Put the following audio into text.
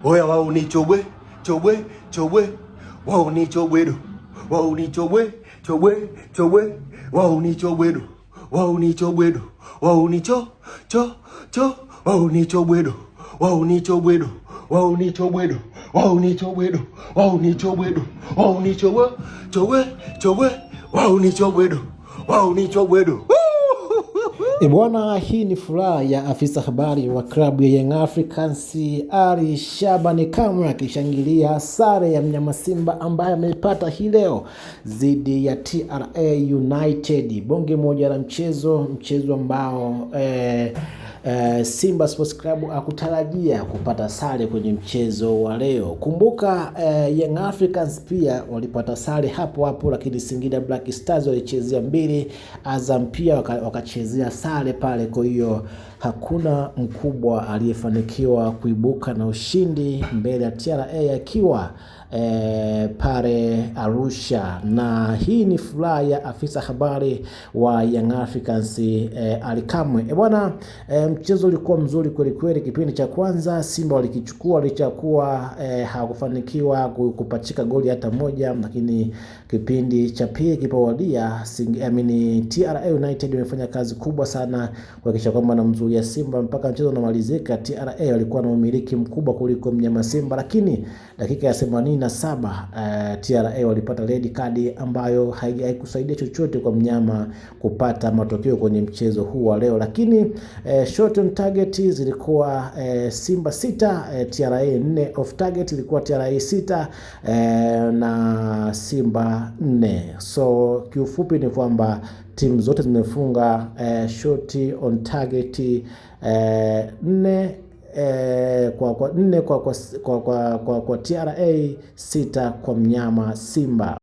Oya wao ni chobwe, chobwe, chobwe. Wao ni chobwedo. Wao ni chobwe, chobwe, chobwe. Wao ni chobwedo. Wao ni chobwedo. Wao ni cho. Wao ni chobwedo. Wao ni chobwedo. Wao ni chobwedo. Wao ni chobwedo. Wao ni chobwedo. Wao ni chobwe, chobwe, chobwe. Wao ni chobwedo. Wao ni chobwedo. Bwana, hii ni furaha ya afisa habari wa klabu ya Young Africans Ali Shabani Kamwe akishangilia sare ya mnyama Simba ambaye ameipata hii leo dhidi ya TRA United. Bonge moja la mchezo ambao Simba Sports Club hakutarajia kupata sare kwenye mchezo wa leo. Kumbuka Young Africans pia walipata sare hapo, lakini Singida Black Stars walichezea mbili, Azam pia wakachezea sare pale. Kwa hiyo hakuna mkubwa aliyefanikiwa kuibuka na ushindi mbele ya TRA akiwa pale Arusha. Na hii ni furaha ya afisa habari wa Young Africans Ali Kamwe. Bwana, mchezo ulikuwa mzuri kweli. Kipindi cha kwanza Simba walikichukua licha kuwa hawakufanikiwa kupachika goli hata moja, lakini kipindi cha pili kipowadia TRA United wamefanya kazi kubwa sana kuhakikisha kwamba wanamzuia Simba mpaka mchezo unamalizika. TRA walikuwa na umiliki mkubwa kuliko mnyama Simba, lakini dakika ya 87 TRA walipata red card ambayo haikusaidia chochote kwa mnyama kupata matokeo kwenye mchezo huu wa leo. Lakini shot on target zilikuwa Simba 6, TRA 4, off target ilikuwa TRA 6 na Simba 4. So kiufupi ni kwamba timu zote zimefunga shot on target 4 kwa TRA, 6 kwa mnyama Simba.